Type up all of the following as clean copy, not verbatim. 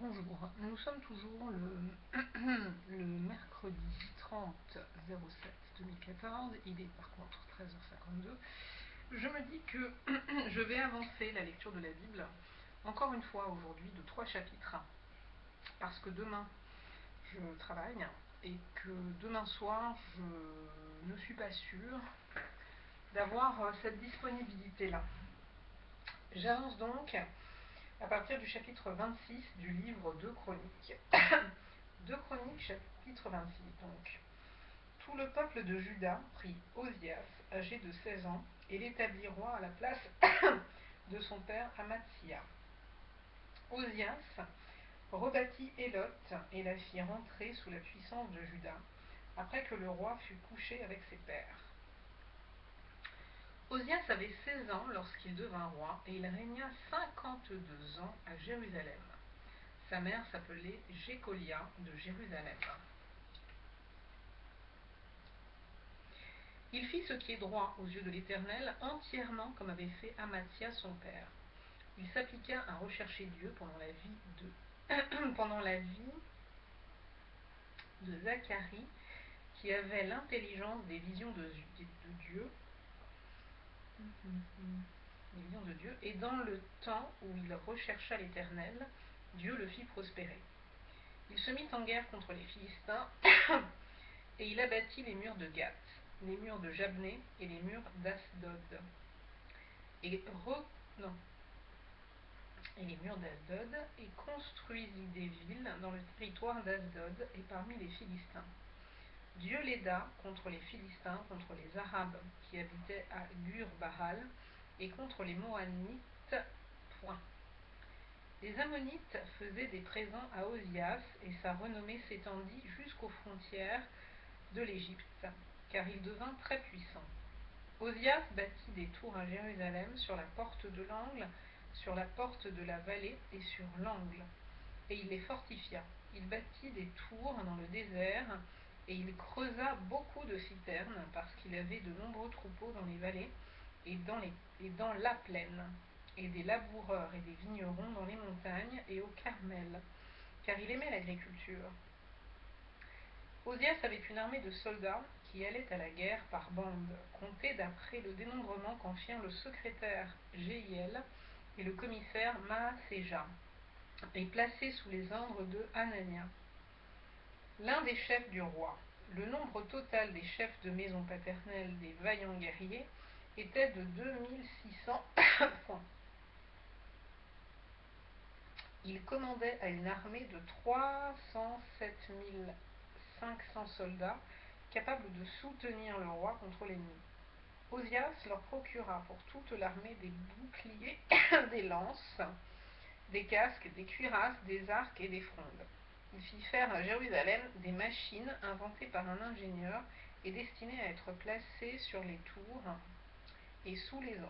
Bonjour, nous sommes toujours le mercredi 30/07/2014, il est par contre 13h52. Je me dis que je vais avancer la lecture de la Bible, encore une fois aujourd'hui, de 3 chapitres, parce que demain je travaille et que demain soir je ne suis pas sûre d'avoir cette disponibilité-là. J'avance donc à partir du chapitre 26 du livre de Chroniques. 2 Chroniques, chapitre 26. Donc, tout le peuple de Juda prit Osias, âgé de 16 ans, et l'établit roi à la place de son père Amathia. Osias rebâtit Élot et la fit rentrer sous la puissance de Juda, après que le roi fut couché avec ses pères. Osias avait 16 ans lorsqu'il devint roi, et il régna 52 ans à Jérusalem. Sa mère s'appelait Jécolia de Jérusalem. Il fit ce qui est droit aux yeux de l'Éternel, entièrement comme avait fait Amathia son père. Il s'appliqua à rechercher Dieu pendant la vie de Zacharie, qui avait l'intelligence des visions de Dieu, et dans le temps où il rechercha l'Éternel, Dieu le fit prospérer. Il se mit en guerre contre les Philistins, et il abattit les murs de Gath, les murs de Jabné et les murs d'Asdod. Et construisit des villes dans le territoire d'Asdod et parmi les Philistins. Dieu l'aida contre les Philistins, contre les Arabes qui habitaient à Gur-Bahal et contre les Moanites. Les Ammonites faisaient des présents à Osias et sa renommée s'étendit jusqu'aux frontières de l'Égypte, car il devint très puissant. Osias bâtit des tours à Jérusalem sur la porte de l'angle, sur la porte de la vallée et sur l'angle, et il les fortifia. Il bâtit des tours dans le désert, et il creusa beaucoup de citernes, parce qu'il avait de nombreux troupeaux dans les vallées et dans la plaine, et des laboureurs et des vignerons dans les montagnes et au Carmel, car il aimait l'agriculture. Osias avait une armée de soldats qui allaient à la guerre par bandes, comptée d'après le dénombrement qu'en firent le secrétaire Jéhiel et le commissaire Maaséja, et placés sous les ordres de Hanania, l'un des chefs du roi. Le nombre total des chefs de maison paternelle des vaillants guerriers était de 2600 points. Il commandait à une armée de 307 500 soldats capables de soutenir le roi contre l'ennemi. Osias leur procura pour toute l'armée des boucliers, des lances, des casques, des cuirasses, des arcs et des frondes. Il fit faire à Jérusalem des machines inventées par un ingénieur et destinées à être placées sur les tours et sous les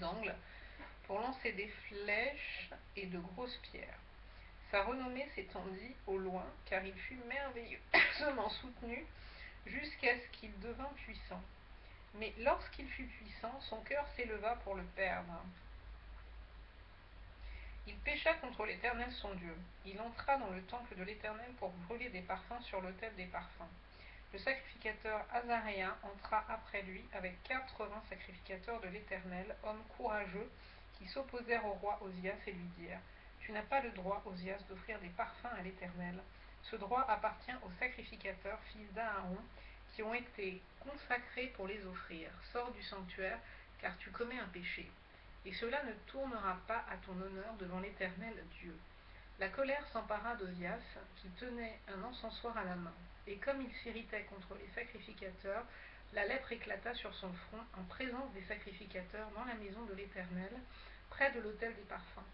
angles pour lancer des flèches et de grosses pierres. Sa renommée s'étendit au loin, car il fut merveilleusement soutenu jusqu'à ce qu'il devint puissant. Mais lorsqu'il fut puissant, son cœur s'éleva pour le perdre. Il pécha contre l'Éternel son Dieu. Il entra dans le temple de l'Éternel pour brûler des parfums sur l'autel des parfums. Le sacrificateur Azaria entra après lui avec 80 sacrificateurs de l'Éternel, hommes courageux, qui s'opposèrent au roi Osias et lui dirent : Tu n'as pas le droit, Osias, d'offrir des parfums à l'Éternel. Ce droit appartient aux sacrificateurs, fils d'Aaron, qui ont été consacrés pour les offrir. Sors du sanctuaire, car tu commets un péché. Et cela ne tournera pas à ton honneur devant l'Éternel Dieu. La colère s'empara d'Osias, qui tenait un encensoir à la main. Et comme il s'irritait contre les sacrificateurs, la lèpre éclata sur son front en présence des sacrificateurs dans la maison de l'Éternel, près de l'autel des parfums.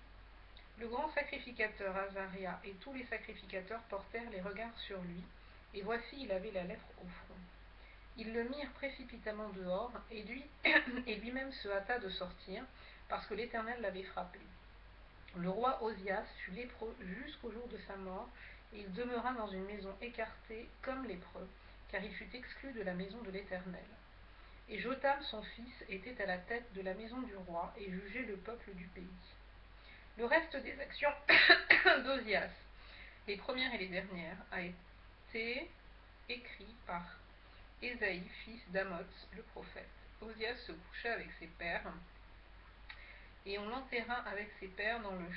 Le grand sacrificateur Azaria et tous les sacrificateurs portèrent les regards sur lui, et voici il avait la lèpre au front. Ils le mirent précipitamment dehors, et lui-même se hâta de sortir, parce que l'Éternel l'avait frappé. Le roi Osias fut lépreux jusqu'au jour de sa mort, et il demeura dans une maison écartée comme lépreux, car il fut exclu de la maison de l'Éternel. Et Jotham son fils était à la tête de la maison du roi, et jugeait le peuple du pays. Le reste des actions d'Ozias, les premières et les dernières, a été écrit par Ésaïe, fils d'Amoz, le prophète. Ozias se coucha avec ses pères, et on l'enterra avec ses pères dans le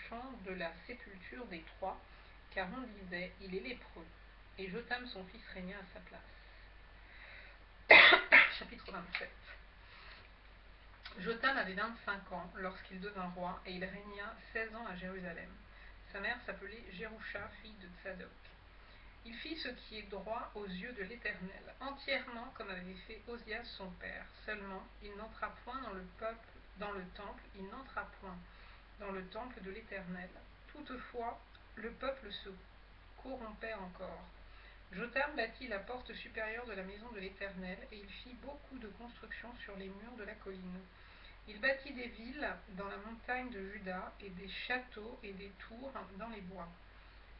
champ de la sépulture des Trois, car on disait, il est lépreux. Et Jotham son fils régna à sa place. Chapitre 27. Jotham avait 25 ans lorsqu'il devint roi, et il régna 16 ans à Jérusalem. Sa mère s'appelait Jérusha, fille de Tsadok. Il fit ce qui est droit aux yeux de l'Éternel, entièrement comme avait fait Ozias son père. Seulement, il n'entra point dans le temple, il n'entra point dans le temple de l'Éternel. Toutefois, le peuple se corrompait encore. Jotham bâtit la porte supérieure de la maison de l'Éternel, et il fit beaucoup de constructions sur les murs de la colline. Il bâtit des villes dans la montagne de Juda, et des châteaux et des tours dans les bois.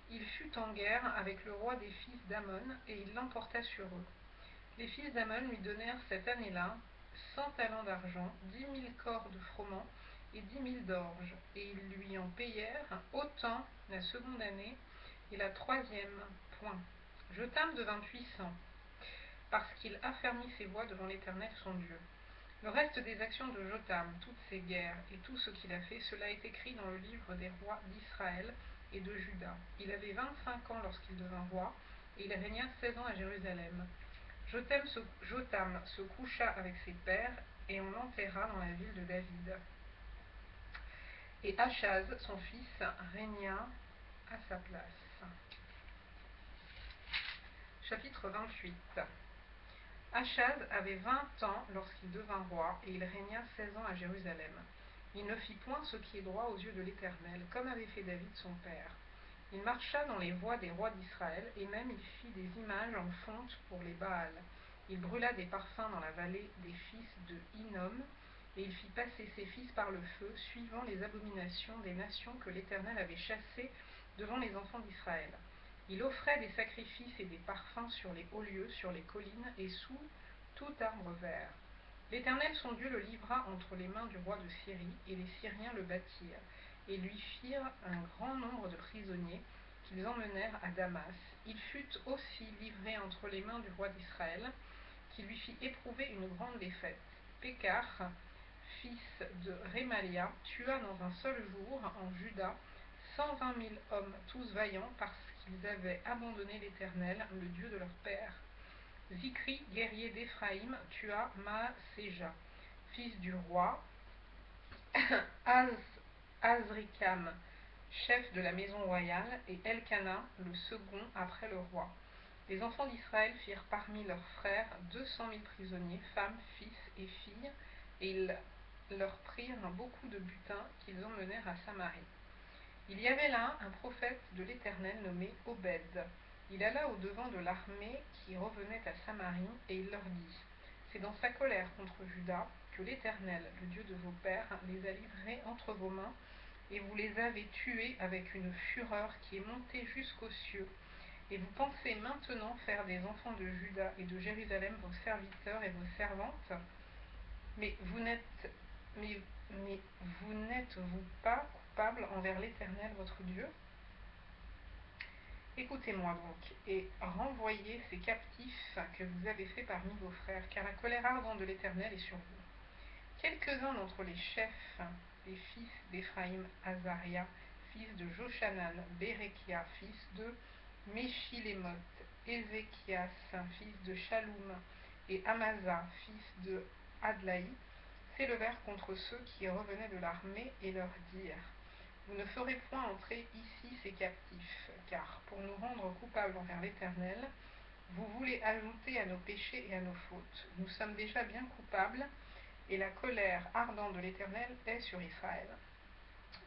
Il fut en guerre avec le roi des fils d'Ammon, et il l'emporta sur eux. Les fils d'Ammon lui donnèrent cette année-là 100 talents d'argent, 10 000 corps de froment et 10 000 d'orge, et ils lui en payèrent autant la seconde année et la troisième. Point. Jotham devint puissant, parce qu'il affermit ses voies devant l'Éternel son Dieu. Le reste des actions de Jotham, toutes ses guerres et tout ce qu'il a fait, cela est écrit dans le livre des rois d'Israël et de Juda. Il avait 25 ans lorsqu'il devint roi, et il régna 16 ans à Jérusalem. Jotham se coucha avec ses pères, et on l'enterra dans la ville de David. Et Achaz, son fils, régna à sa place. Chapitre 28. Achaz avait 20 ans lorsqu'il devint roi, et il régna 16 ans à Jérusalem. Il ne fit point ce qui est droit aux yeux de l'Éternel, comme avait fait David son père. Il marcha dans les voies des rois d'Israël, et même il fit des images en fonte pour les Baals. Il brûla des parfums dans la vallée des fils de Hinnom, et il fit passer ses fils par le feu, suivant les abominations des nations que l'Éternel avait chassées devant les enfants d'Israël. Il offrait des sacrifices et des parfums sur les hauts lieux, sur les collines et sous tout arbre vert. L'Éternel son Dieu le livra entre les mains du roi de Syrie, et les Syriens le battirent, et lui firent un grand nombre de prisonniers qu'ils emmenèrent à Damas. Il fut aussi livré entre les mains du roi d'Israël, qui lui fit éprouver une grande défaite. Pékar, fils de Rémalia, tua dans un seul jour en Juda 120 000 hommes, tous vaillants, parce qu'ils avaient abandonné l'Éternel, le Dieu de leur père. Zikri, guerrier d'Éphraïm, tua Maaséja, fils du roi, Azrikam, chef de la maison royale, et Elkana, le second après le roi. Les enfants d'Israël firent parmi leurs frères 200 000 prisonniers, femmes, fils et filles, et ils leur prirent beaucoup de butin qu'ils emmenèrent à Samarie. Il y avait là un prophète de l'Éternel nommé Obed. Il alla au-devant de l'armée qui revenait à Samarie, et il leur dit, c'est dans sa colère contre Juda que l'Éternel, le Dieu de vos pères, les a livrés entre vos mains, et vous les avez tués avec une fureur qui est montée jusqu'aux cieux. Et vous pensez maintenant faire des enfants de Juda et de Jérusalem vos serviteurs et vos servantes? Mais vous n'êtes-vous pas coupable envers l'Éternel votre Dieu? Écoutez-moi donc, et renvoyez ces captifs que vous avez faits parmi vos frères, car la colère ardente de l'Éternel est sur vous. Quelques-uns d'entre les chefs des fils d'Éphraïm, Azaria, fils de Joshanan, Bérékia, fils de Meshilémoth, Ézéchias, fils de Shaloum, et Amasa, fils de Adlaï, s'élevèrent contre ceux qui revenaient de l'armée et leur dirent, vous ne ferez point entrer ici ces captifs, car pour nous rendre coupables envers l'Éternel, vous voulez ajouter à nos péchés et à nos fautes. Nous sommes déjà bien coupables, et la colère ardente de l'Éternel est sur Israël.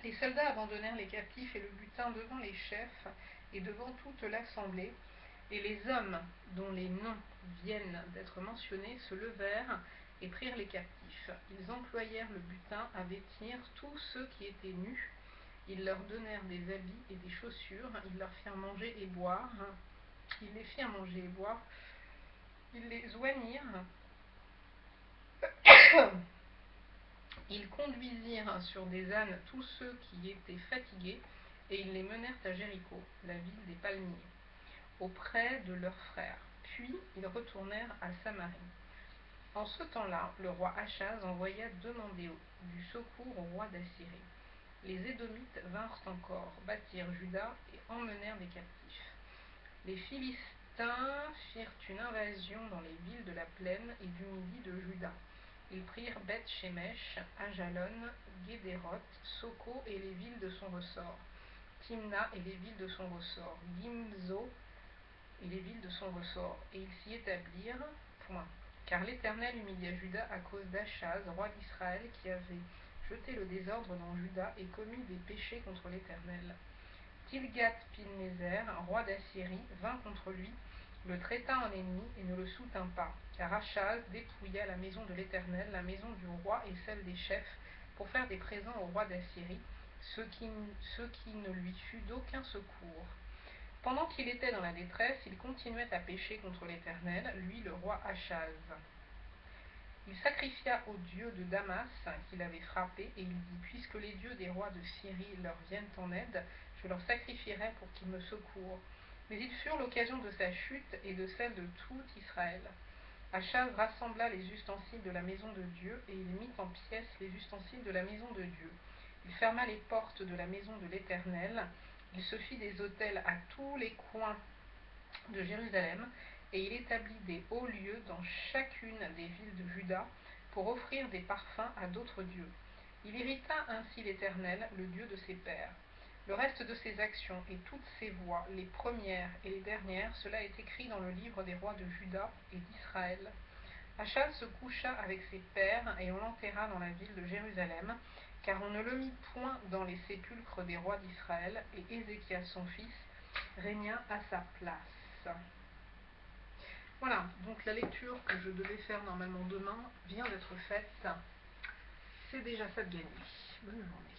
Les soldats abandonnèrent les captifs et le butin devant les chefs et devant toute l'assemblée, et les hommes dont les noms viennent d'être mentionnés se levèrent et prirent les captifs. Ils employèrent le butin à vêtir tous ceux qui étaient nus. Ils leur donnèrent des habits et des chaussures, ils leur firent manger et boire, ils les firent manger et boire, ils les oignirent Ils conduisirent sur des ânes tous ceux qui étaient fatigués, et ils les menèrent à Jéricho, la ville des palmiers, auprès de leurs frères. Puis ils retournèrent à Samarie. En ce temps-là, le roi Achaz envoya demander du secours au roi d'Assyrie. Les Édomites vinrent encore, battirent Juda et emmenèrent des captifs. Les Philistins firent une invasion dans les villes de la plaine et du midi de Juda. Ils prirent Beth-Shemesh, Ajalon, Guédéroth, Soko et les villes de son ressort, Timna et les villes de son ressort, Gimzo et les villes de son ressort, et ils s'y établirent, point. Car l'Éternel humilia Juda à cause d'Achaz, roi d'Israël, qui avait jeté le désordre dans Juda et commis des péchés contre l'Éternel. Tilgat-Pilnézer, roi d'Assyrie, vint contre lui, le traita en ennemi et ne le soutint pas, car Achaz dépouilla la maison de l'Éternel, la maison du roi et celle des chefs, pour faire des présents au roi d'Assyrie, ce qui ne lui fut d'aucun secours. Pendant qu'il était dans la détresse, il continuait à pécher contre l'Éternel, lui le roi Achaz. Il sacrifia aux dieux de Damas qu'il avait frappés, et il dit, puisque les dieux des rois de Syrie leur viennent en aide, je leur sacrifierai pour qu'ils me secourent. Mais ils furent l'occasion de sa chute et de celle de tout Israël. Achaz rassembla les ustensiles de la maison de Dieu, et il mit en pièces les ustensiles de la maison de Dieu. Il ferma les portes de la maison de l'Éternel. Il se fit des autels à tous les coins de Jérusalem, et il établit des hauts lieux dans chacune des villes de Juda pour offrir des parfums à d'autres dieux. Il irrita ainsi l'Éternel, le Dieu de ses pères. Le reste de ses actions et toutes ses voies, les premières et les dernières, cela est écrit dans le livre des rois de Juda et d'Israël. Achaz se coucha avec ses pères, et on l'enterra dans la ville de Jérusalem, car on ne le mit point dans les sépulcres des rois d'Israël, et Ézéchias son fils régna à sa place. Voilà, donc la lecture que je devais faire normalement demain vient d'être faite. C'est déjà ça de gagner. Bonne journée.